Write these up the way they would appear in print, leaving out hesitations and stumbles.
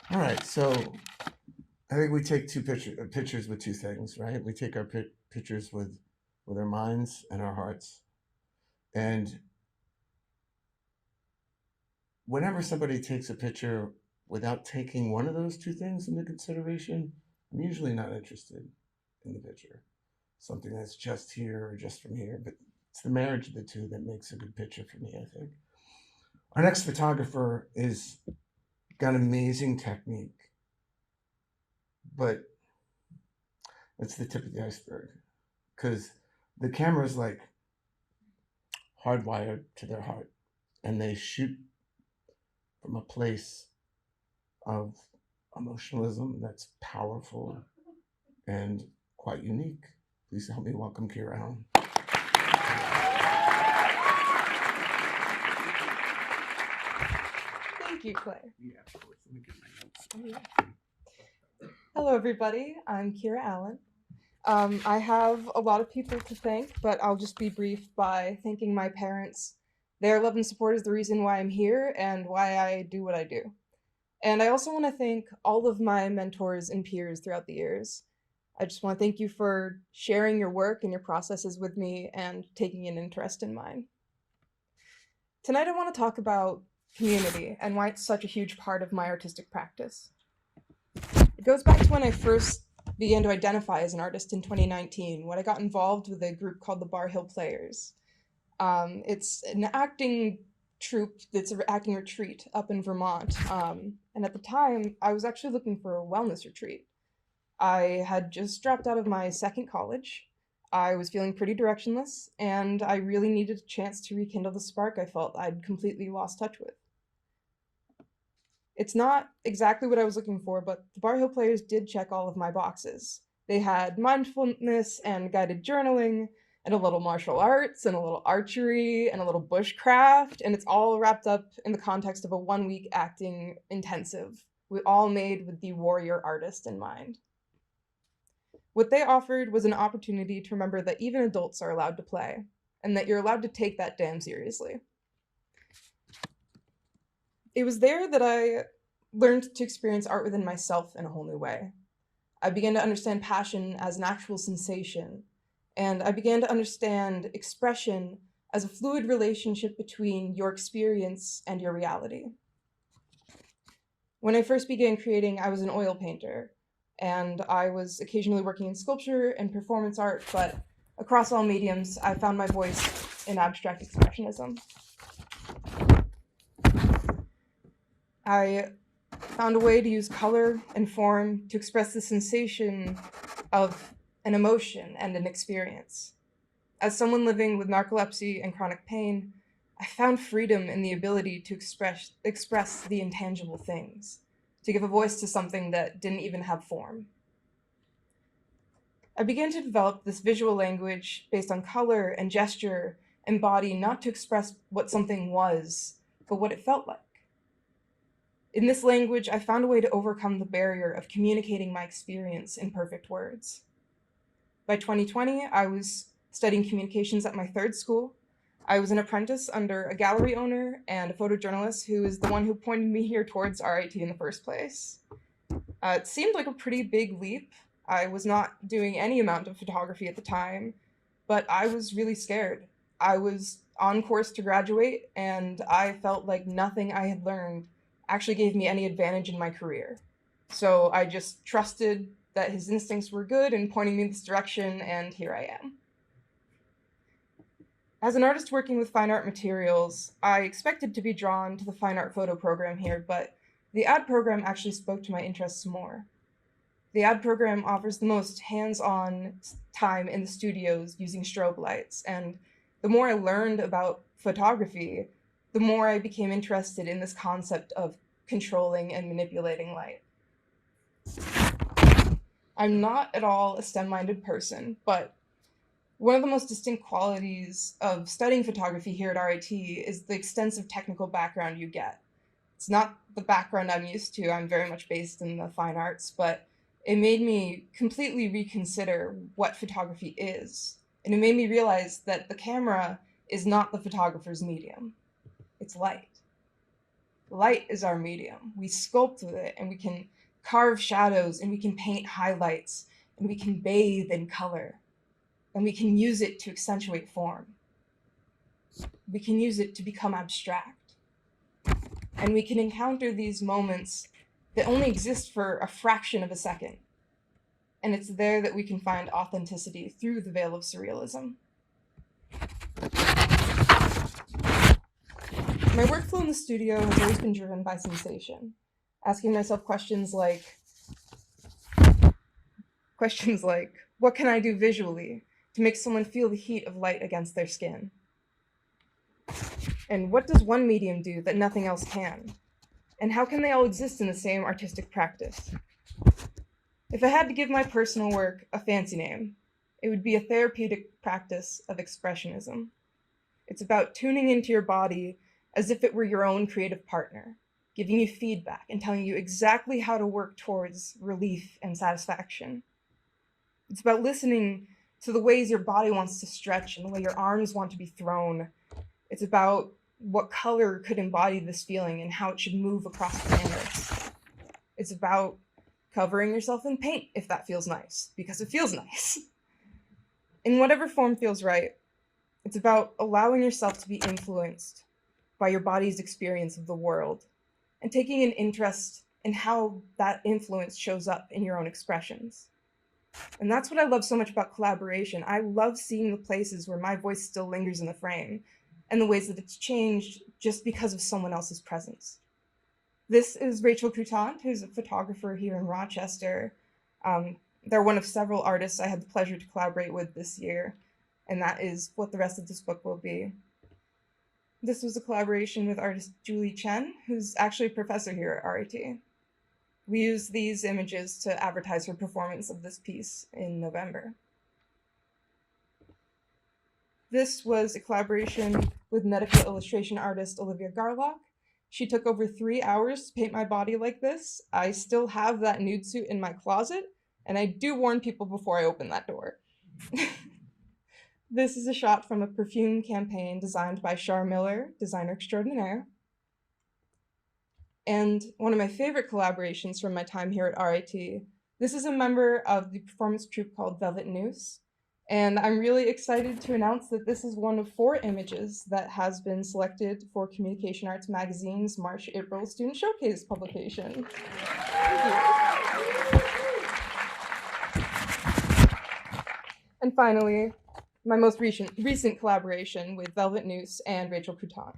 All right, so I think we take pictures with two things, right? We take our pictures with our minds and our hearts. And whenever somebody takes a picture without taking one of those two things into consideration, I'm usually not interested in the picture. Something that's just here or just from here, but it's the marriage of the two that makes a good picture for me, I think. Our next photographer is got amazing technique, but it's the tip of the iceberg because the camera is like hardwired to their heart and they shoot from a place of emotionalism that's powerful and quite unique. Please help me welcome Kyra Allen. Thank you, Claire. Yeah, of course. Let me get my notes. Hello, everybody. I'm Kyra Allen. I have a lot of people to thank, but I'll just be brief by thanking my parents. Their love and support is the reason why I'm here and why I do what I do. And I also want to thank all of my mentors and peers throughout the years. I just want to thank you for sharing your work and your processes with me and taking an interest in mine. Tonight, I want to talk about community and why it's such a huge part of my artistic practice. It goes back to when I first began to identify as an artist in 2019, when I got involved with a group called the Bar Hill Players. It's an acting troupe that's an acting retreat up in Vermont. And at the time, I was actually looking for a wellness retreat. I had just dropped out of my second college. I was feeling pretty directionless, and I really needed a chance to rekindle the spark I felt I'd completely lost touch with. It's not exactly what I was looking for, but the Bar Hill Players did check all of my boxes. They had mindfulness and guided journaling, and a little martial arts, and a little archery, and a little bushcraft, and it's all wrapped up in the context of a 1 week acting intensive, all made with the warrior artist in mind. What they offered was an opportunity to remember that even adults are allowed to play, and that you're allowed to take that damn seriously. It was there that I learned to experience art within myself in a whole new way. I began to understand passion as an actual sensation, and I began to understand expression as a fluid relationship between your experience and your reality. When I first began creating, I was an oil painter, and I was occasionally working in sculpture and performance art, but across all mediums, I found my voice in abstract expressionism. I found a way to use color and form to express the sensation of an emotion and an experience. As someone living with narcolepsy and chronic pain, I found freedom in the ability to express the intangible things, to give a voice to something that didn't even have form. I began to develop this visual language based on color and gesture and body, not to express what something was, but what it felt like. In this language, I found a way to overcome the barrier of communicating my experience in perfect words. By 2020, I was studying communications at my third school. I was an apprentice under a gallery owner and a photojournalist who is the one who pointed me here towards RIT in the first place. It seemed like a pretty big leap. I was not doing any amount of photography at the time, but I was really scared. I was on course to graduate, and I felt like nothing I had learned actually gave me any advantage in my career. So I just trusted that his instincts were good and pointing me in this direction, and here I am. As an artist working with fine art materials, I expected to be drawn to the fine art photo program here, but the ad program actually spoke to my interests more. The ad program offers the most hands-on time in the studios using strobe lights, and the more I learned about photography, the more I became interested in this concept of controlling and manipulating light. I'm not at all a STEM-minded person, but one of the most distinct qualities of studying photography here at RIT is the extensive technical background you get. It's not the background I'm used to. I'm very much based in the fine arts, but it made me completely reconsider what photography is. And it made me realize that the camera is not the photographer's medium. It's light. Light is our medium. We sculpt with it, and we can carve shadows, and we can paint highlights, and we can bathe in color, and we can use it to accentuate form. We can use it to become abstract. And we can encounter these moments that only exist for a fraction of a second. And it's there that we can find authenticity through the veil of surrealism. My workflow in the studio has always been driven by sensation, asking myself questions like, what can I do visually to make someone feel the heat of light against their skin? And what does one medium do that nothing else can? And how can they all exist in the same artistic practice? If I had to give my personal work a fancy name, it would be a therapeutic practice of expressionism. It's about tuning into your body as if it were your own creative partner, giving you feedback and telling you exactly how to work towards relief and satisfaction. It's about listening to the ways your body wants to stretch and the way your arms want to be thrown. It's about what color could embody this feeling and how it should move across the canvas. It's about covering yourself in paint if that feels nice, because it feels nice. In whatever form feels right, it's about allowing yourself to be influenced by your body's experience of the world and taking an interest in how that influence shows up in your own expressions. And that's what I love so much about collaboration. I love seeing the places where my voice still lingers in the frame and the ways that it's changed just because of someone else's presence. This is Rachel Croutant, who's a photographer here in Rochester. They're one of several artists I had the pleasure to collaborate with this year, and that is what the rest of this book will be. This was a collaboration with artist Julie Chen, who's actually a professor here at RIT. We used these images to advertise her performance of this piece in November. This was a collaboration with medical illustration artist Olivia Garlock. She took over 3 hours to paint my body like this. I still have that nude suit in my closet, and I do warn people before I open that door. This is a shot from a perfume campaign designed by Char Miller, designer extraordinaire. And one of my favorite collaborations from my time here at RIT, this is a member of the performance troupe called Velvet Noose. And I'm really excited to announce that this is one of 4 images that has been selected for Communication Arts Magazine's March-April Student Showcase publication. Thank you. And finally, my most recent collaboration with Velvet Noose and Rachel Croutant.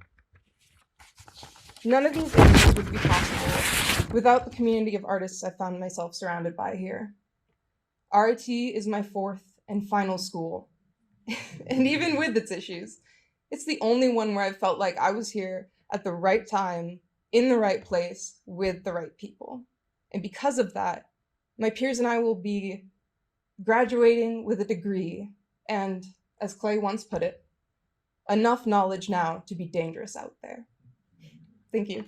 None of these images would be possible without the community of artists I found myself surrounded by here. RIT is my 4th and final school, and even with its issues, it's the only one where I felt like I was here at the right time, in the right place, with the right people. And because of that, my peers and I will be graduating with a degree, and as Clay once put it, enough knowledge now to be dangerous out there. Thank you.